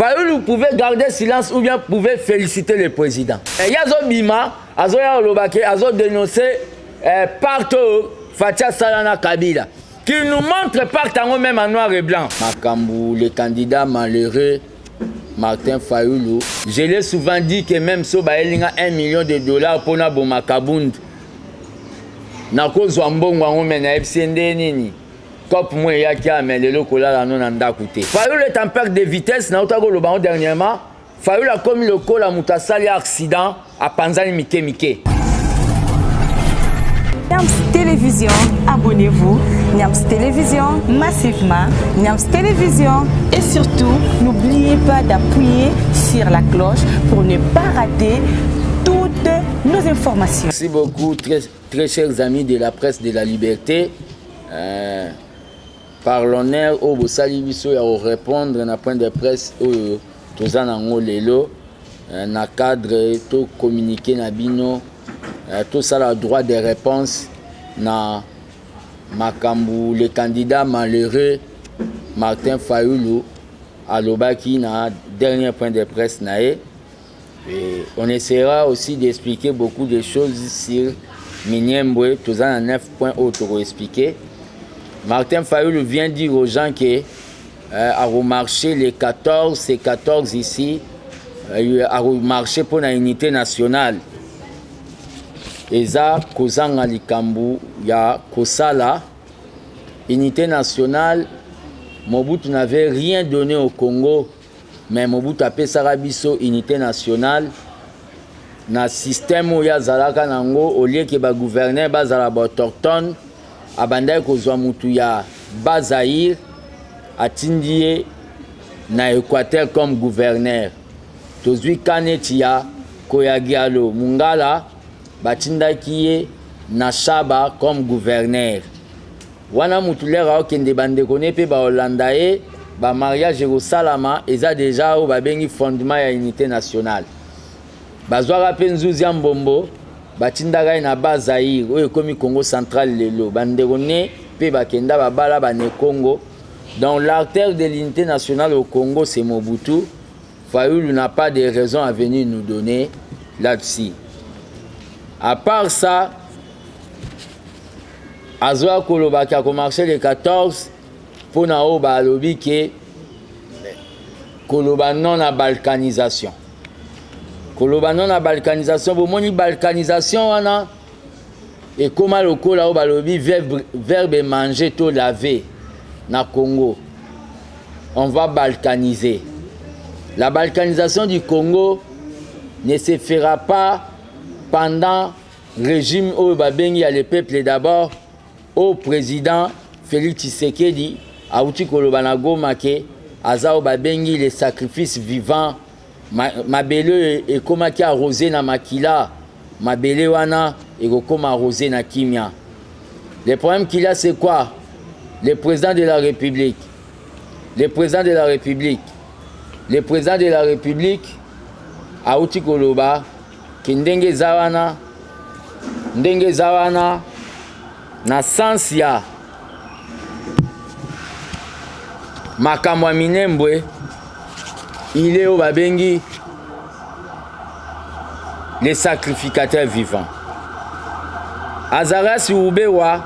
Fayoulou pouvait garder silence ou bien pouvait féliciter le président. Yazo Bima, Azoya Olobake, Azo dénoncer partout Fatia Salana Kabila, qui nous montre partout même en noir et blanc. Makambou, le candidat malheureux, Martin Fayoulou, je l'ai souvent dit que même si il a $1 million pour Nabo Makabund, Nako Zwambongo, on mène à FCND Nini. Comme moi, il y a qui a mais le locola là non anda coûté. Fayoulou est en perte de vitesse, na otago le ballon dernièrement. Fayoulou a commis le col à Moutasali accident à Panzani Mike Mike. Niams Télévision, abonnez-vous. Niams Télévision, massivement. Niams Télévision. Et surtout, n'oubliez pas d'appuyer sur la cloche pour ne pas rater toutes nos informations. Merci beaucoup, très chers amis de la presse de la liberté. Par l'honneur au Bossali Bisso à répondre à un point de presse au Tozanango Lelo, na cadre tout communiqué na bino, tout ça le droit de réponse na Makambu, le candidat malheureux Martin Fayoulou à l'Obaki na dernier point de presse naé. Et on essaiera aussi d'expliquer beaucoup de choses sur Miniembwe, tout ça 9 points autres expliquer. Martin Fayoulou vient dire aux gens que à remarcher les 14 ici, à remarcher pour la unité nationale. Et ça, Kozanga Likambu, il y a Kosala, unité nationale. Mobutu n'avait rien donné au Congo, mais Mobutu a fait Sarabiso, unité nationale. Dans le système où il y a Zalaka Nango, au lieu que le gouverneur Bazala autochtone, Abandai kozwa mutu ya Bazaïr atindie na Équateur comme gouverneur. Tozui Kanetia Koyagialo Mungala batinda kiye na Shaba comme gouverneur. Wana mutulera okende bande kone pe ba Holandae ba mariage au Salama eza déjà au babengi fondement ya unité nationale. Bazwara penzuzi ya mbombo Batindaga na Bazaïr, oyo komi Congo central lelo, banderone pe bakenda babala bane Congo. Donc l'artère de l'unité nationale au Congo c'est Mobutu. Fayoulou n'a pas de raison à venir nous donner là-dessus. À part ça, Azoa Koloba qui a commencé le 14 pour na oba lobi ke Koloba non la balkanisation. Kolobanon la balkanisation, bon moni balkanisation wana et comment le kola au balobi verbe manger to laver na Congo. On va balkaniser. La balkanisation du Congo ne se fera pas pendant le régime au babengi à le peuple d'abord au président Félix Tshisekedi a outi kolobana goma ke aza au babengi les sacrifices vivants. Mabele et koma ki arrosé na makila, mabele wana et koma arrosé na kimia. Le problème qu'il a c'est quoi? Le président de la République. Le président de la République. Le président de la République a outi koloba ki ndenge zawana na sens ya makamwa minembwe. Il est au Babengi les sacrificateurs vivants. Azaras Ubewa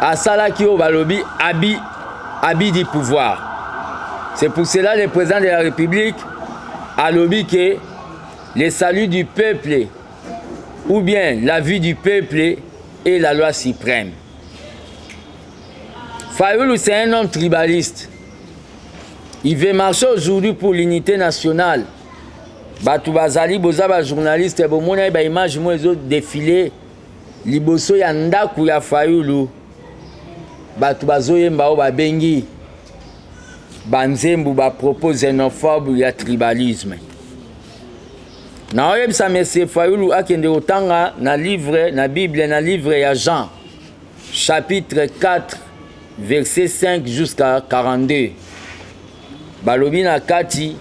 Asala qui au Balobi habit du pouvoir. C'est pour cela le président de la République a lobby que le salut du peuple ou bien la vie du peuple est la loi suprême. Fayoulou c'est un homme tribaliste. Il veut marcher aujourd'hui pour l'unité nationale. Batu bazali bozaba journaliste bomona ba image mo ezo défilé liboso ya ndaku ya Fayoulou. Batu bazoyemba o babengi banzembu ba propose xénophobe ya tribalisme. Na oyebisa monsieur Fayoulou akende otanga na livre na Bible na livre ya Jean chapitre 4 verset 5 jusqu'à 42. Balobi na kati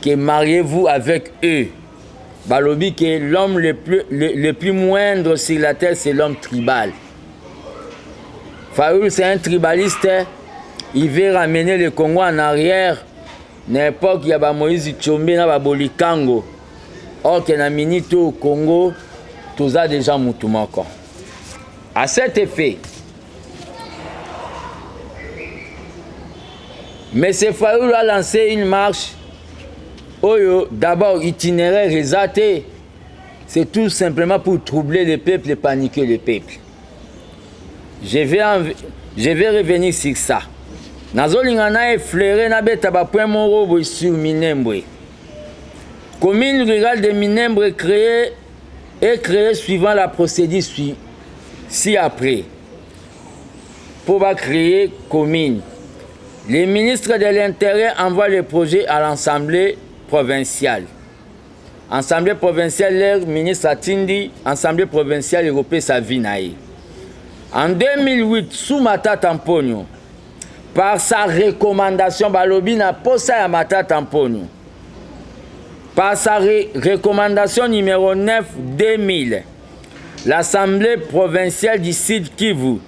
que mariez-vous avec eux. Balobi que l'homme le plus moindre sur la terre c'est l'homme tribal. Fayoulou c'est un tribaliste. Il veut ramener le Congo en arrière na époque ya ba Moïse Tshombe na ba Bolikango. Or que na minute au Congo, tout ça déjà mutu moko. À cet effet, M. Fayoulou a lancé une marche. D'abord, itinéraire résaté. C'est tout simplement pour troubler les peuples et paniquer les peuples. Je vais revenir sur ça. Nazolingana effleuré na beta ba point moro sur Minembwe. Commune rurale de Minembwe est créée suivant la procédure ci-après. Pour créer commune, les ministres de l'Intérieur envoient le projet à l'Assemblée provinciale. Assemblée provinciale, leur ministre Atindi, Assemblée provinciale européenne Savinaï. En 2008, sous Matata Mponyo, par sa recommandation, Balobi n'a pas ça à Matata Mponyo. Par sa recommandation numéro 9-2000, l'Assemblée provinciale du Sud Kivu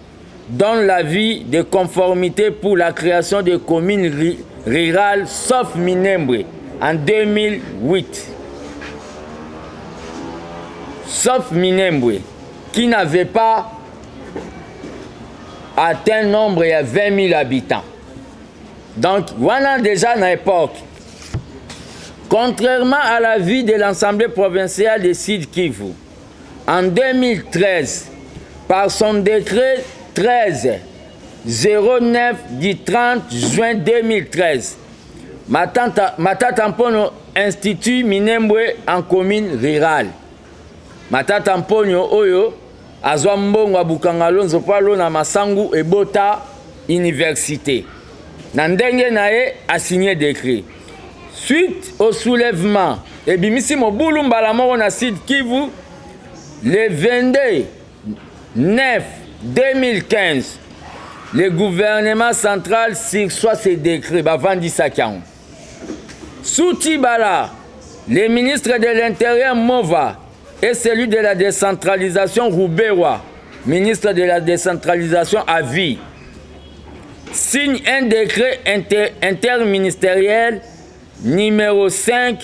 donne l'avis de conformité pour la création de communes rurales sauf Minembwe en 2008. Sauf Minembwe, qui n'avait pas atteint le nombre de 20 000 habitants. Donc, voilà déjà une époque. Contrairement à l'avis de l'Assemblée provinciale de Sud Kivu, en 2013, par son décret 13-09 du 30 juin 2013, Matata Mponyo institue Minembwe en commune rurale. Matata Mponyo oyo azwa mbongo abukanga lonzo palo na masangu ebota université. Na ndenge nae a signé décret. Suite au soulèvement, ebimisi mobulu mbala moko na Sud Kivu, le 22/9/2015, le gouvernement central sursoit ce décret, bavandi sakiango. Sous Tibala, le ministre de l'Intérieur Mova et celui de la décentralisation Roubewa, ministre de la décentralisation à vie, signe un décret interministériel numéro 5,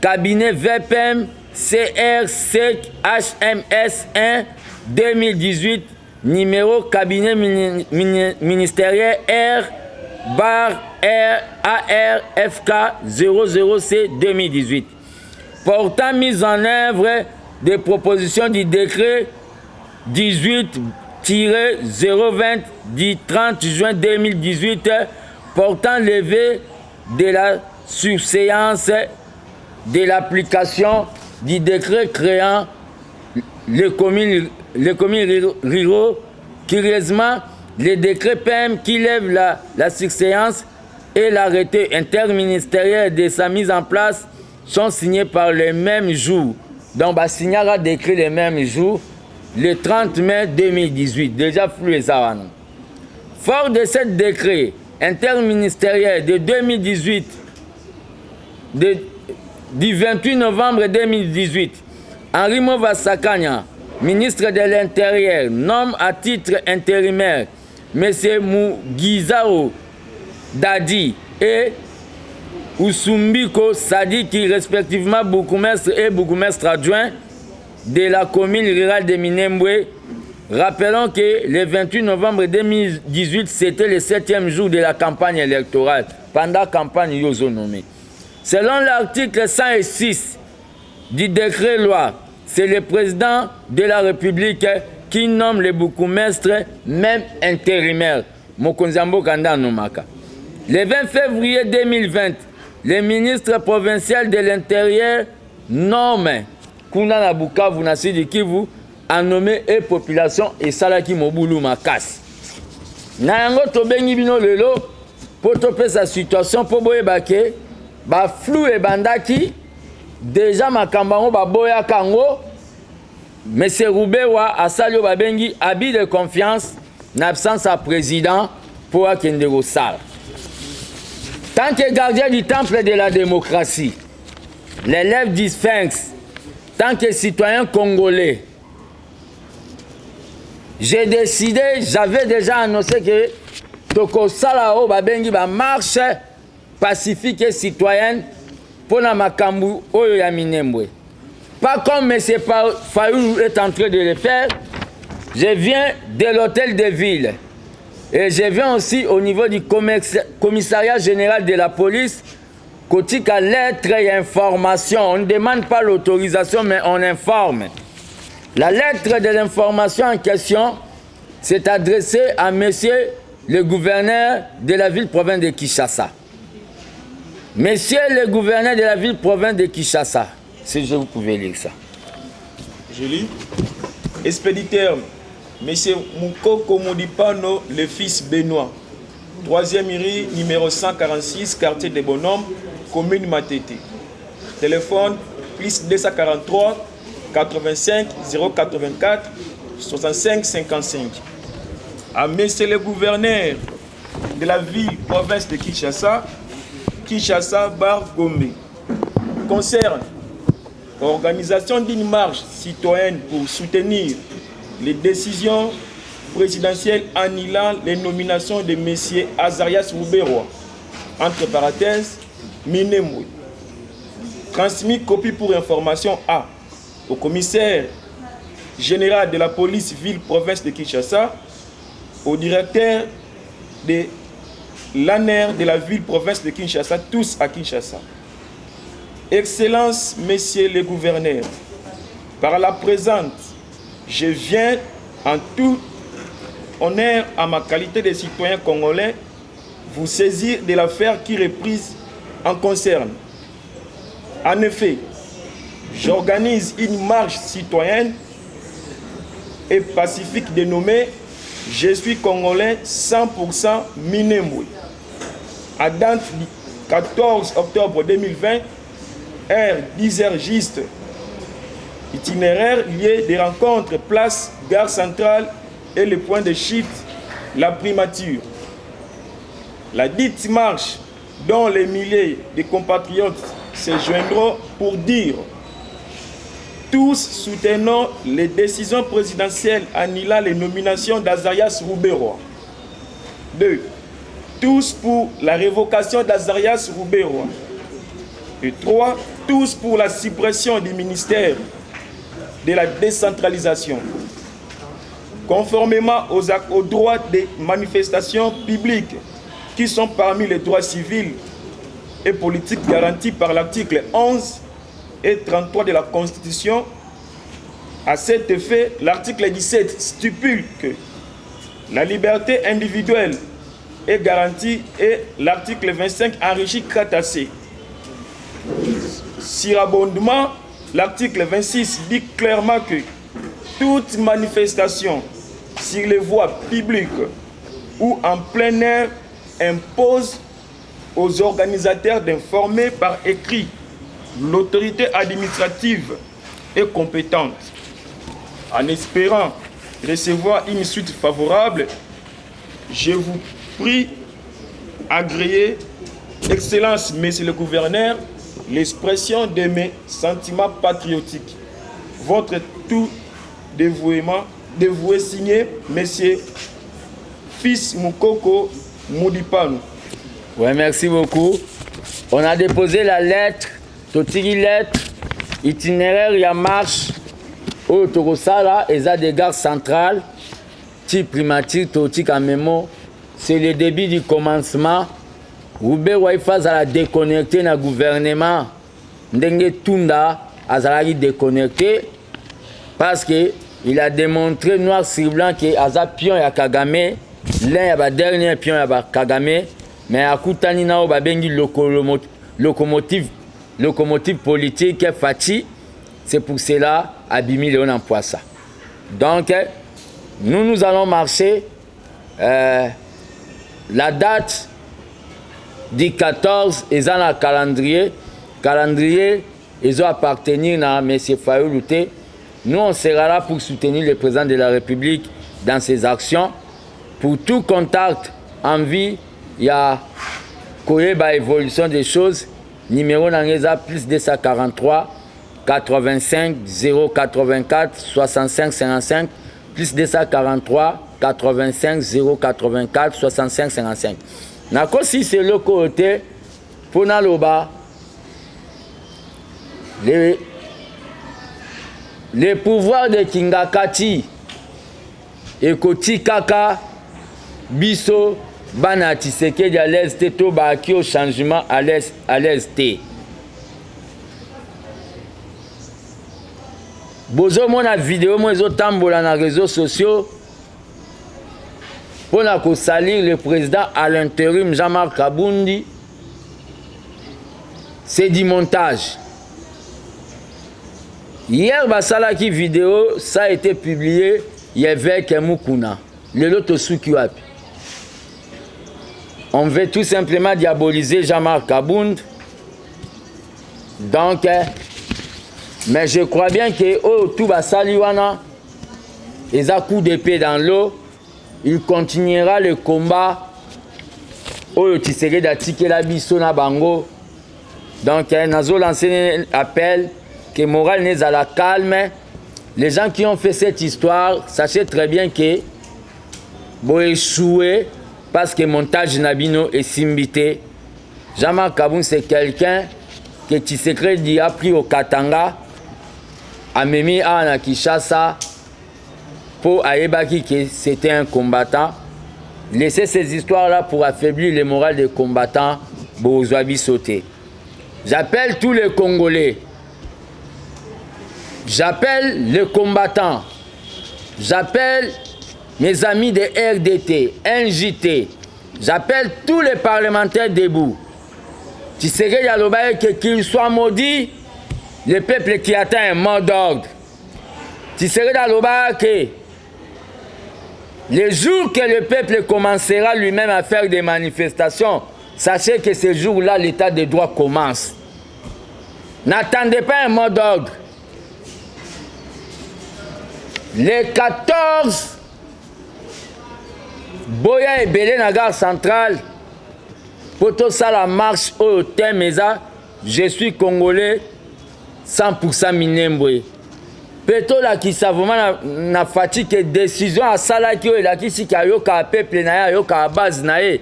cabinet VPM CRC HMS 1 2018, numéro cabinet ministériel R/ARFK 00C 2018, portant mise en œuvre des propositions du décret 18-020 du 30 juin 2018 portant levée de la surséance de l'application du décret créant les communes ruraux. Curieusement, les décrets PM qui lèvent la surséance et l'arrêté interministériel de sa mise en place sont signés par le même jour. Donc, Bassignara décrit le même jour, le 30 mai 2018. Déjà flou et ça. Fort de ce décret interministériel de 2018, du 28 novembre 2018, Henri Mova Sakanya, ministre de l'Intérieur, nomme à titre intérimaire M. Mugizao Dadi et Usumbiko Sadiki, respectivement bourgmestre et bourgmestre adjoint de la commune rurale de Minembwe. Rappelons que le 28 novembre 2018, c'était le 7e jour de la campagne électorale, pendant la campagne Yozo nommé. Selon l'article 106 du décret loi, c'est le président de la République qui nomme les bourgmestres, même intérimaires. Mokonzambo Kanda Nomaka. Le 20 février 2020, le ministre provincial de l'Intérieur nomme Kuna na Bukavu na Sud Kivu a nommé et population et salaki mobulu makasi. Na yango tobengi bino lelo po topesa situation po boyebake ba flou e bandaki déjà makambango ba boya kango. Monsieur Roubewa asalio babengi habit de confiance en absence à président pour akende sal. Tant que gardien du temple de la démocratie, l'élève du Sphinx, tant que citoyen congolais, j'ai décidé, j'avais déjà annoncé que Toko Salao Babengi va marcher pacifique et citoyenne pour la makambu oyo ya Minembwe. Pas comme M. Fayulu est en train de le faire. Je viens de l'hôtel de ville et je viens aussi au niveau du commissariat général de la police. Côté à lettre et information, on ne demande pas l'autorisation mais on informe. La lettre de l'information en question s'est adressée à monsieur le gouverneur de la ville-province de Kinshasa. Monsieur le gouverneur de la ville-province de Kinshasa, si vous pouvez lire ça. Je lis. Expéditeur, monsieur Mukoko Modipano, le fils Benoît, 3e rue, numéro 146, quartier des Bonhommes, commune Matete. Téléphone, plus 243 85 084 65 55. À monsieur le gouverneur de la ville-province de Kinshasa, Kinshasa Bar Gombe. Concerne l'organisation d'une marche citoyenne pour soutenir les décisions présidentielles annulant les nominations de M. Azarias Rouberoa, entre parenthèses, Minembwe. Transmis copie pour information A au commissaire général de la police ville-province de Kinshasa, au directeur de l'ANER de la ville-province de Kinshasa, tous à Kinshasa. Excellence, messieurs les gouverneurs, par la présente, je viens en tout honneur à ma qualité de citoyen congolais vous saisir de l'affaire qui reprise en concerne. En effet, j'organise une marche citoyenne et pacifique dénommée « Je suis Congolais 100% Minembwe ». À date du 14 octobre 2020, heure 10h juste, itinéraire lié des rencontres, place, gare centrale et le point de chute, la primature. La dite marche, dont les milliers de compatriotes se joindront pour dire tous soutenons les décisions présidentielles annulant les nominations d'Azarias Rouberoa. 2. Tous pour la révocation d'Azarias Rouberoa. Et 3. Tous pour la suppression du ministère de la décentralisation. Conformément aux droits des manifestations publiques qui sont parmi les droits civils et politiques garantis par l'article 11 et 33 de la Constitution. À cet effet, l'article 17 stipule que la liberté individuelle est garantie et l'article 25 enrichi Kratacé. Sur abondement, l'article 26 dit clairement que toute manifestation sur les voies publiques ou en plein air impose aux organisateurs d'informer par écrit l'autorité administrative est compétente. En espérant recevoir une suite favorable, je vous prie, agréer, Excellence, Monsieur le Gouverneur, l'expression de mes sentiments patriotiques. Votre tout dévoué signé, Monsieur Fils Mukoko Modipano. Oui, merci beaucoup. On a déposé la lettre, totigi lettre, itinéraire, il y a marche, au Torosala, et ça des gares centrales, type primature, totik en mémo. C'est le début du commencement. Rouberoa il faut la déconnecter dans le gouvernement. Ndenge Tunda a déconnecté parce qu'il a démontré noir sur blanc que Aza pion ya Kagame, l'un y a dernier pion ya Kagame, mais à Koutani na babengi locomotive politique Fati, c'est pour cela Abimi Léon emploie ça. Donc nous allons marcher la date du 14 et dans le calendrier ils ont appartenir à M. Fayulu. Nous on sera là pour soutenir le président de la République dans ses actions. Pour tout contact en vie, il y a Koyeba évolution des choses. Numéro d'Angeza plus 243 85 084 65 55 plus 243 85 084 65 55. Nako si c'est le côté pour naloba les pouvoirs de Kingakati et Koti Kaka biso bana Tshisekedi à l'est to ba ki au changement à l'est bozo mona vidéo mo ezo tambola na réseaux sociaux pour na ko salir le président à l'intérim Jean-Marc Kabundi. C'est du montage. Hier basalaki vidéo, ça a été publié, il y avait Kemukuna le loto Sukiwapi. On veut tout simplement diaboliser Jean-Marc Kabundi. Donc, mais je crois bien que tout basaliwana, les coups d'épée dans l'eau, il continuera le combat. Tu serais d'attitude la bisona bango. Donc, nous lancé un appel que moral n'est à la calme. Les gens qui ont fait cette histoire, sachez très bien que vous échouez parce que montage Nabino est simbité. Jean-Marc Kabundi, c'est quelqu'un que Tshisekedi a pris au Katanga, a mis à Kinshasa pour Aebaki que c'était un combattant. Laissez ces histoires-là pour affaiblir le moral des combattants. Bozoabi sauter. J'appelle tous les Congolais. J'appelle les combattants. J'appelle mes amis de RDT, NJT. J'appelle tous les parlementaires debout. Tshisekedi Yalobaye qu'il soit maudit, le peuple qui atteint un mot d'ordre. Tshisekedi Yalobaye que le jour que le peuple commencera lui-même à faire des manifestations, sachez que ce jour-là, l'état de droit commence. N'attendez pas un mot d'ordre. Les 14 Boya et Belé na gare centrale, pour tout ça la marche au Temeza, je suis Congolais 100% Minembwe. Peto la qui savement na fatigue décision à sala qui est la qui si kayoka peuple na ya yoka base na e.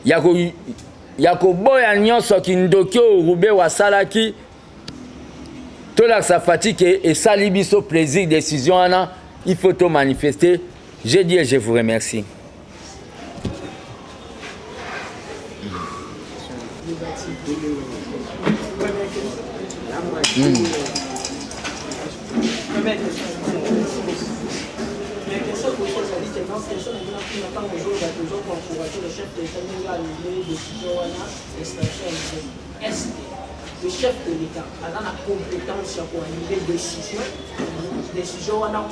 Yako boya nyonso ki ndoki o rube wa sala ki to la sa fatigue et sali biso plaisir décision ana il faut tout manifester. Je dis et je vous remercie. Est-ce que le chef de l'État a la compétence pour annuler décision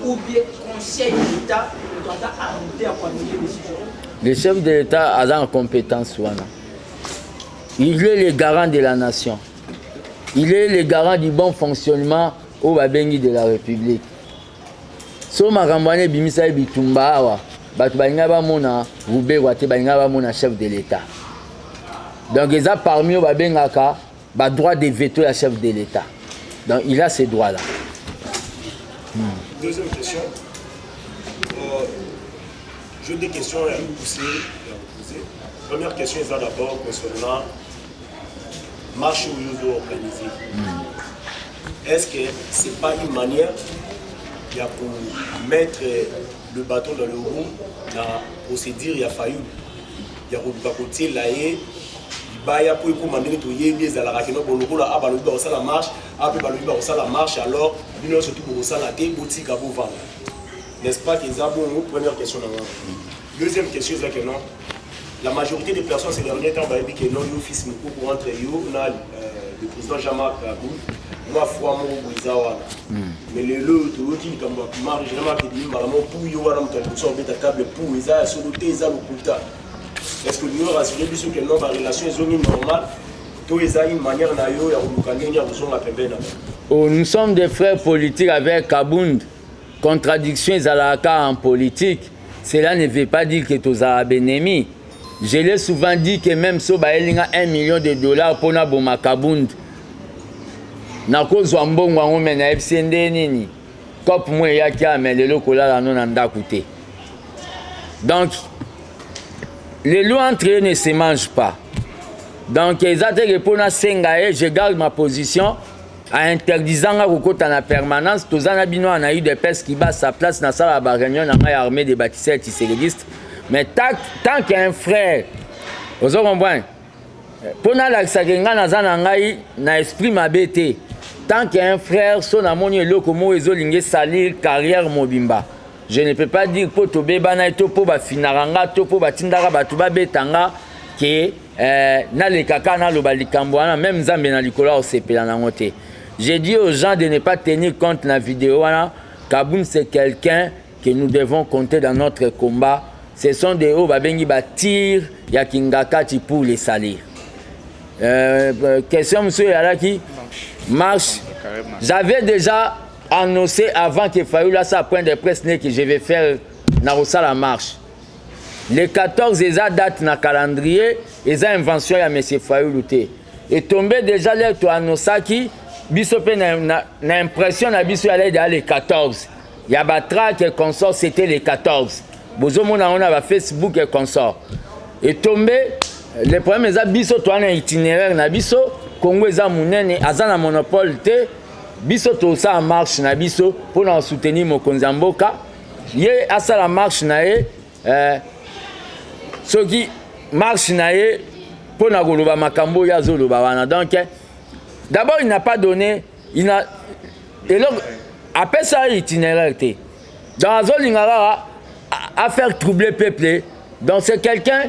ou bien conseil de l'État doit arrêter à annuler décision? Le chef de l'État a la compétence. Il est le garant de la nation. Il est le garant du bon fonctionnement au Babengi de la République. So Marambane Bimisa Bitumba awa, batu balinga ba mona Roubé Wate balinga ba mona chef de l'État. Donc ils a parmi eux babengaka ba droit de veto à chef de l'État. Donc il a ces droits là. Deuxième question. J'ai des questions à vous poser. Première question est d'abord concernant marche ou organisée. Est-ce que ce n'est pas une manière pour mettre le bâton dans le roue, la procédure, il y a failli. Il y a un côté là, il y a pour commander tout les ala rakino boloko la aba lobi ba la marche, après ba lobi ba la marche alors bino surtout pour ça la té boutique à vous vendre. N'est-ce pas que ça bon première question là. Deuxième question c'est que non. La majorité des personnes ces derniers temps va dire que non yo fils pour entre yo na le président Jean-Marc Kabundi moi foi mon buizawa. Mais le lot qui comme marche Jean-Marc dit vraiment pour yo wana mutali so beta table pour isa solo teza lokuta. Est-ce que nous rassurons plus que nos relations sont normales? Tout est une manière nous sommes des frères politiques avec Kabundi. Contradiction à la cas en politique. Cela ne veut pas dire que tous arabes ennemis. Je l'ai souvent dit que même si il y a $1 million pour Naboma Kabundi, nakozwa mbongo wango mena FCND nini. Kop moi yaki amele lokola la non anda coûté. Donc les lois entre eux ne se mangent pas. Donc, je garde ma position en interdisant la permanence. Tous les gens ont eu des pèses qui battent sa place dans la réunion de l'armée des bâtisseurs tissérédistes. Mais tant qu'il y a un frère, vous comprenez? Pour l'esprit m'abêté, tant qu'il y a un frère, son amour est là, comme ils ont salir carrière mobimba. Je ne peux pas dire pour Tobébana et pour Finaranga, pour Batindara, Batuba Betanga, que na le kaka na lobalikamboana, même Zambé na likola au CP na ngote. J'ai dit aux gens de ne pas tenir compte de la vidéo. Kaboun, c'est quelqu'un que nous devons compter dans notre combat. Ce sont des hauts babengi batir ya kingakati pour les salir. Question, monsieur Yalaki. Marche. J'avais déjà annoncé avant qu'il faille là ça point de presse que je vais faire la marche. Les 14 date na calendrier, ils ont invention à M. Fayou. Et tombé déjà là, tu annonces qui, bisope na impression na biso aller dans les 14. Il y a Batra qui consort, c'était les 14. Bozomo na on a Facebook et consort. Et tombé, les problèmes ils ont biso toi un itinéraire na biso, Congo ils ont munene, azana monopole te, biso to ça marche na biso pour nous soutenir mon konzamboka. Yé à ça la marche na ce qui marche pour Nagoloba Makambo Yazoloba wana. Donc d'abord il n'a pas donné, il a et donc après ça itinéraire dans Zolingara à faire troubler peuple. Donc c'est quelqu'un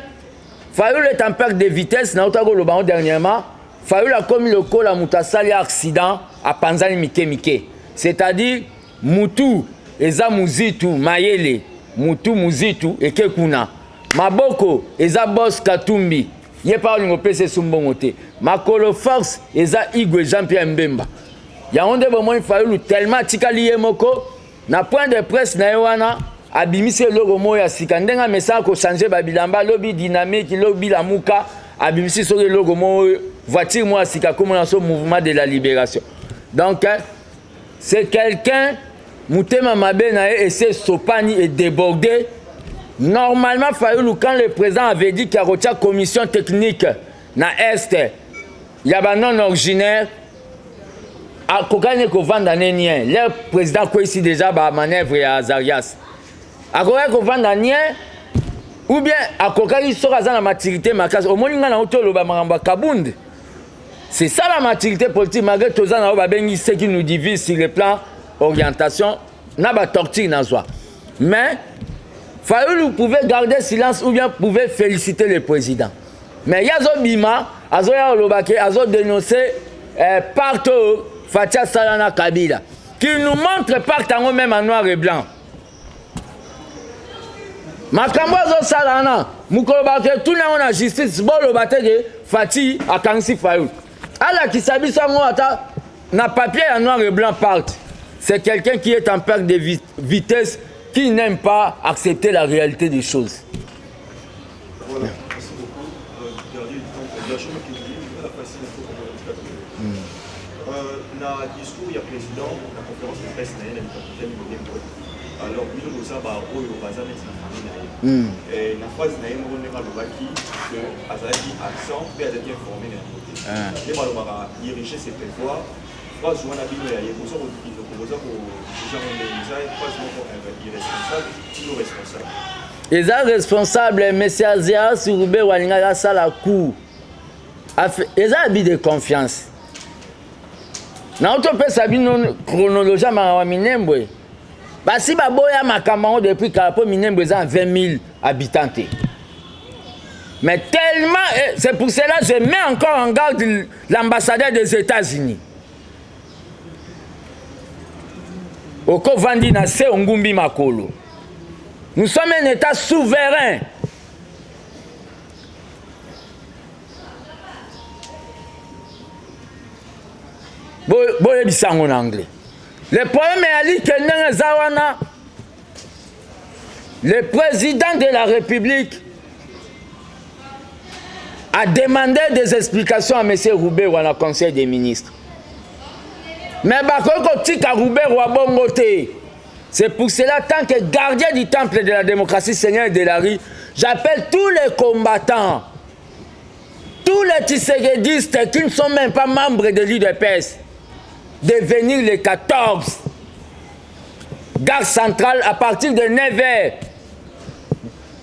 Fayou est en perte de vitesse na Otagoloba dernièrement. Fayou a commis le col à Moutasali accident à Panzani Mike. C'est-à-dire Mutu eza Muzitu Mayele Mutu Muzitu et Kekuna. Maboko, eza boss Katumbi. Yé pas on PC Sumbongote. Makolo Force, eza Igwe Jean-Pierre Mbemba. Ya onde bon il fallu tellement tikali moko na point de presse na yowana abimise logo moya sikandenga message ko changer babilamba lobby dynamique lobby la muka abimise sur le logo mo voiture moi sika comme dans ce mouvement de la libération. Donc c'est quelqu'un Moutema Mabena et c'est Sopani et débordé. Normalement, quand le président avait dit qu'il y a une commission technique dans l'Est, il y a un non originaire. À Kokane Kovandanien, le président qui ici déjà ba manœuvre à Azarias. À Kokane Kovandanien, ou bien à Kokane sera dans la maturité macasse. Au moins, il y a un autre Maramba Kabound. C'est ça la maturité politique, malgré tout ça, ce qui nous divise sur le plan orientation, n'a pas torture dans soi. Mais Fayou pouvait garder silence ou bien pouvait féliciter le président. Mais il y a des bima, Azo dénoncé partout Fatia Salana Kabila, qui nous montre partout même en noir et blanc. Makambo Salana, Moukolobake, tout le monde a justice, bon le bataille Fati à Kansi Fayou. Alors qui s'habille sans moi, n'a papier en noir et blanc partout. C'est quelqu'un qui est en perte de vitesse, qui n'aime pas accepter la réalité des choses. Voilà, merci beaucoup. Gardez la chose qui dit, la facile dans le discours, il y a le président, la conférence de presse, il y a le capitaine Modembo. Alors, lui, nous avons eu au bazar de sa famille. Et la phrase, il y a un que Azali accent, puis a été informé d'un côté. Il y a diriger ses prévoirs. Phrase, je vois la Bible, il y a des choses qui sont irresponsables, toujours responsables. Ils sont responsables, M. Azia, Surube, Walinga, Salakou. Ils ont habité de confiance. Dans notre pays, ça une chronologie à Minembwe. Si Baboya Makamao depuis Kalapo Minembwe a 20 000 habitants. Mais tellement, c'est pour cela que je mets encore en garde l'ambassadeur des États-Unis. Oko Vandi na se Ongumbi Makolo. Nous sommes un État souverain. Boye bisango en anglais. Le problème est que le président de la République a demandé des explications à M. Roubé ou à la Conseil des ministres. Mais c'est pour cela, tant que gardien du temple de la démocratie, Seigneur de la rue, j'appelle tous les combattants tous les tisséguédistes qui ne sont même pas membres de l'UDPS devenir les 14. Gare centrale à partir de 9h.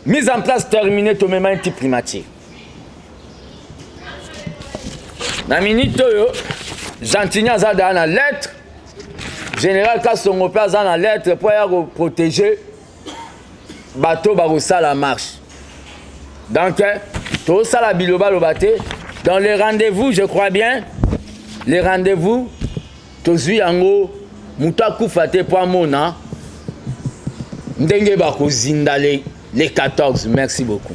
Mise en place terminée, tout même un type primatique. Na minute yo, Gentilien a dans la lettre, général Kassongo a dans la lettre pour protéger bateau barossa la marche. Donc, tout ça la biloba lobate. Dans les rendez-vous, je crois bien, les rendez-vous, tozui yango, mutaku fate po mona, ndenge bako zindale les 14. Merci beaucoup.